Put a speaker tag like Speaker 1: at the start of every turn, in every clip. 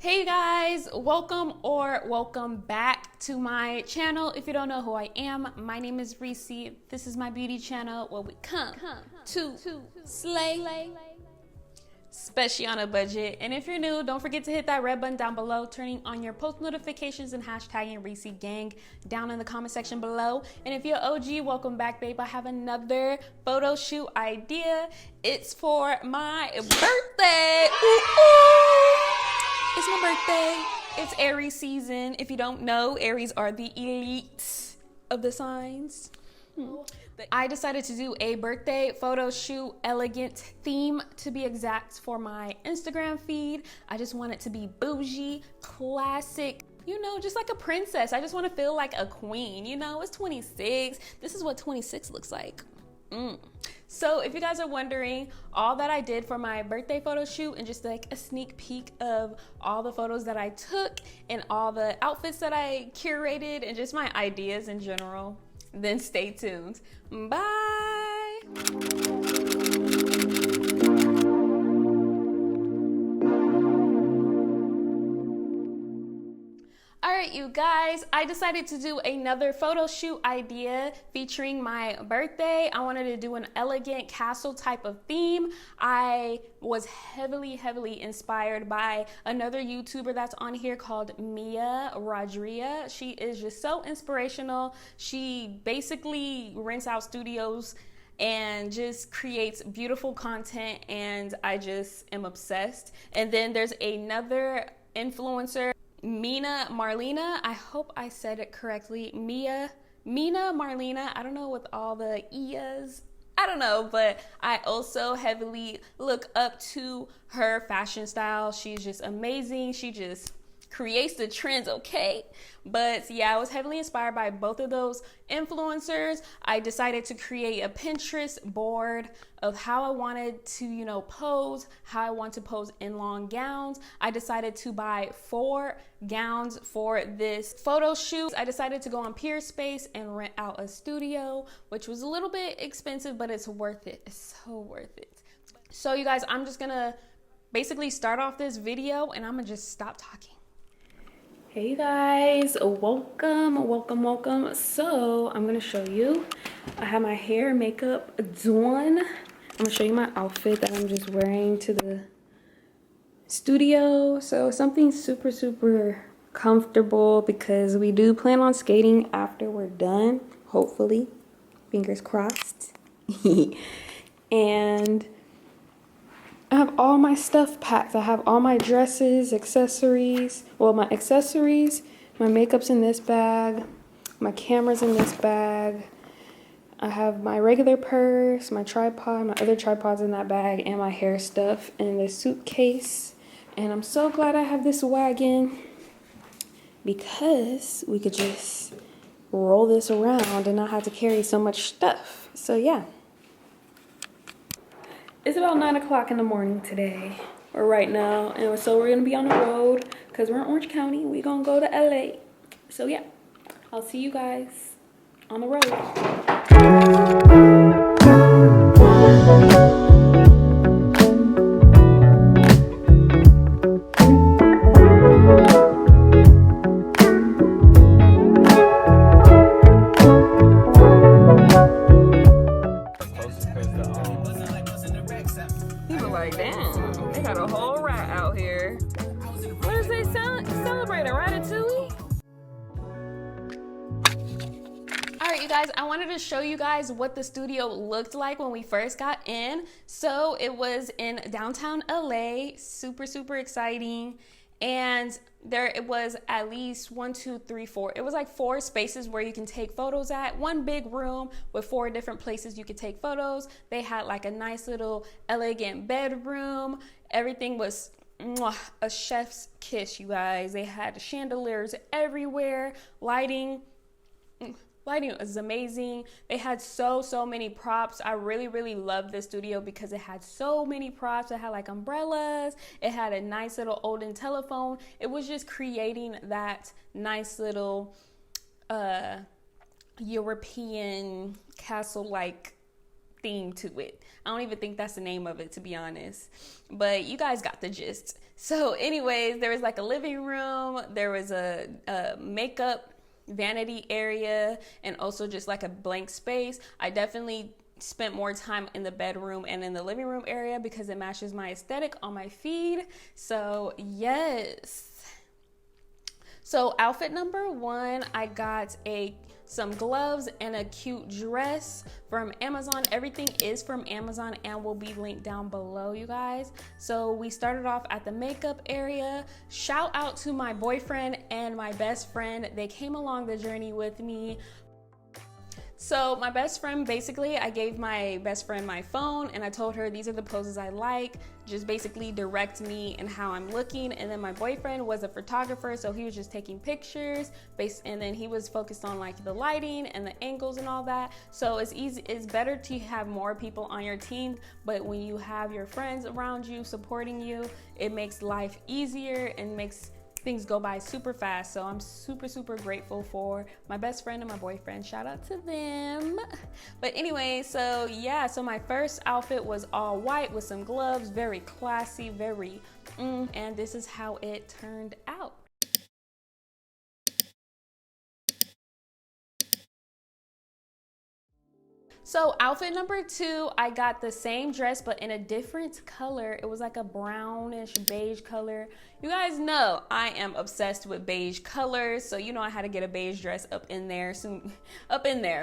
Speaker 1: Hey you guys, welcome back to my channel. If you don't know who I am, my name is Reesie. This is my beauty channel where we come to slay, especially on a budget. And if you're new, don't forget to hit that red button down below, turning on your post notifications and hashtagging Reesie Gang down in the comment section below. And if you're OG, welcome back, babe. I have another photo shoot idea. It's for my birthday. Ooh, ooh. It's my birthday. It's Aries season. If you don't know, Aries are the elite of the signs. I decided to do a birthday photo shoot, elegant theme to be exact, for my Instagram feed. I just want it to be bougie, classic, you know, just like a princess. I just want to feel like a queen. You know, it's 26. This is what 26 looks like. So if you guys are wondering, all that I did for my birthday photo shoot and just like a sneak peek of all the photos that I took and all the outfits that I curated and just my ideas in general, then stay tuned. Bye. All right, you guys, I decided to do another photo shoot idea featuring my birthday. I wanted to do an elegant castle type of theme. I was heavily inspired by another YouTuber that's on here called Mia Rodria. She is just so inspirational. She basically rents out studios and just creates beautiful content, and I just am obsessed. And then there's another influencer, Mina Marlena, I hope I said it correctly. Mina Marlena, I don't know with all the E's, I don't know, but I also heavily look up to her fashion style. She's just amazing. She just creates the trends, okay? But yeah, I was heavily inspired by both of those influencers. I decided to create a Pinterest board of how I wanted to, you know, pose, how I want to pose in long gowns. I decided to buy 4 gowns for this photo shoot. I decided to go on Peerspace and rent out a studio, which was a little bit expensive, but it's worth it. It's so worth it. So you guys, I'm just gonna basically start off this video and I'm gonna just stop talking. Hey you guys, welcome. So I'm gonna show you, I have my hair and makeup done. I'm gonna show you my outfit that I'm just wearing to the studio. So something super comfortable because we do plan on skating after we're done, hopefully, fingers crossed. And I have all my stuff packed. I have all my dresses, accessories. Well, my accessories, my makeup's in this bag, my camera's in this bag. I have my regular purse, my tripod, my other tripod's in that bag, and my hair stuff in this suitcase. And I'm so glad I have this wagon because we could just roll this around and not have to carry so much stuff. So yeah. It's about 9 o'clock in the morning today, or right now, and so we're gonna be on the road because we're in Orange County. We're gonna go to LA. So yeah, I'll see you guys on the road. Like, damn, they got a whole rat out here. What is they celebrating? Ratatouille? Alright, you guys, I wanted to show you guys what the studio looked like when we first got in. So it was in downtown LA, super exciting. And there it was at least 1, 2, 3, 4. It was like 4 spaces where you can take photos at. One big room with 4 different places you could take photos. They had like a nice little elegant bedroom. Everything was a chef's kiss, you guys. They had chandeliers everywhere. Lighting was amazing. They had so many props. I really loved this studio because it had so many props. It had like umbrellas. It had a nice little olden telephone. It was just creating that nice little European castle-like theme to it. I don't even think that's the name of it, to be honest, but you guys got the gist. So anyways, there was like a living room, there was a makeup vanity area, and also just like a blank space. I definitely spent more time in the bedroom and in the living room area because it matches my aesthetic on my feed. So yes. So outfit number 1, I got some gloves and a cute dress from Amazon. Everything is from Amazon and will be linked down below, you guys. So we started off at the makeup area. Shout out to my boyfriend and my best friend. They came along the journey with me. So my best friend, basically, I gave my best friend my phone and I told her these are the poses I like. Just basically direct me and how I'm looking. And then my boyfriend was a photographer, so he was just taking pictures. And then he was focused on like the lighting and the angles and all that. So it's better to have more people on your team. But when you have your friends around you supporting you, it makes life easier and makes things go by super fast. So I'm super grateful for my best friend and my boyfriend. Shout out to them. But anyway, so yeah, so my first outfit was all white with some gloves, very classy, very and this is how it turned out. So outfit number 2, I got the same dress but in a different color. It was like a brownish beige color. You guys know I am obsessed with beige colors, so you know I had to get a beige dress up in there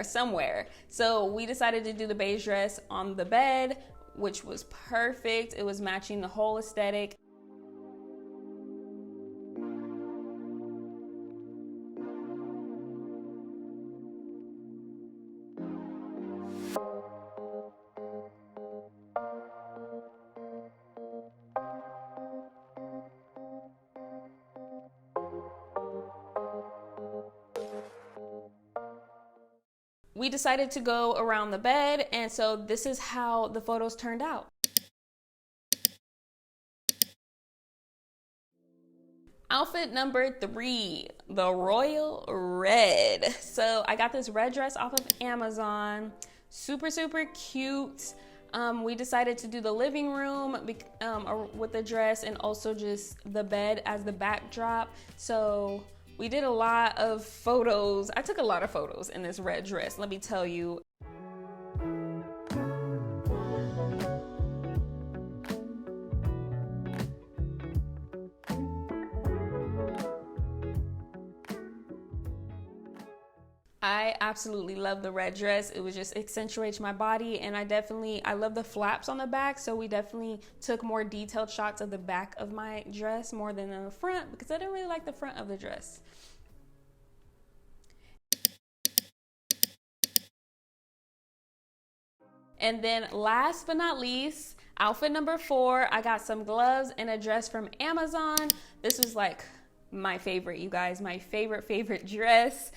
Speaker 1: somewhere. So we decided to do the beige dress on the bed, which was perfect. It was matching the whole aesthetic. We decided to go around the bed, and so this is how the photos turned out. Outfit number 3, the royal red. So I got this red dress off of Amazon, super cute. We decided to do the living room with the dress and also just the bed as the backdrop. So we did a lot of photos. I took a lot of photos in this red dress, let me tell you. I absolutely love the red dress. It was just accentuates my body, and I love the flaps on the back, so we definitely took more detailed shots of the back of my dress more than the front because I didn't really like the front of the dress. And then last but not least, outfit number 4, I got some gloves and a dress from Amazon. This was like my favorite, you guys, my favorite dress.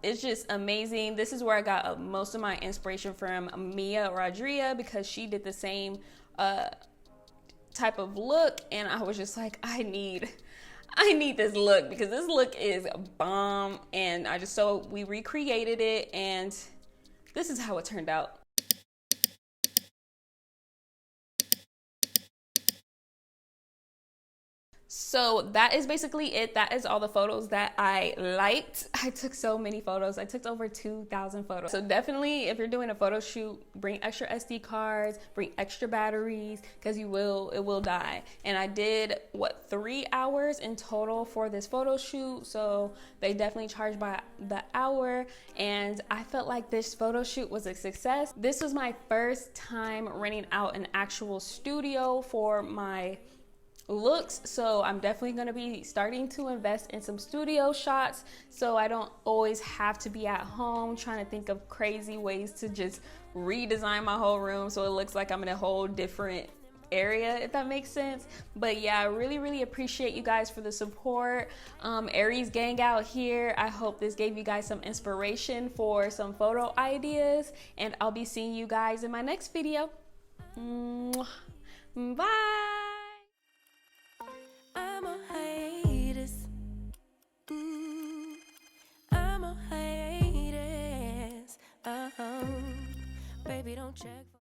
Speaker 1: It's just amazing. This is where I got most of my inspiration from Mia Rodria, because she did the same type of look, and I was just like, I need this look because this look is bomb. And we recreated it, and this is how it turned out. So that is basically it. That is all the photos that I liked. I took so many photos. I took over 2,000 photos. So definitely, if you're doing a photo shoot, bring extra SD cards, bring extra batteries, because it will die. And I did 3 hours in total for this photo shoot. So they definitely charged by the hour, and I felt like this photo shoot was a success. This was my first time renting out an actual studio for my looks, so I'm definitely going to be starting to invest in some studio shots so I don't always have to be at home trying to think of crazy ways to just redesign my whole room so it looks like I'm in a whole different area, if that makes sense. But yeah, I really appreciate you guys for the support. ARIES gang out here. I hope this gave you guys some inspiration for some photo ideas, and I'll be seeing you guys in my next video. Bye. I'm a hiatus. I'm a hiatus.
Speaker 2: we don't check.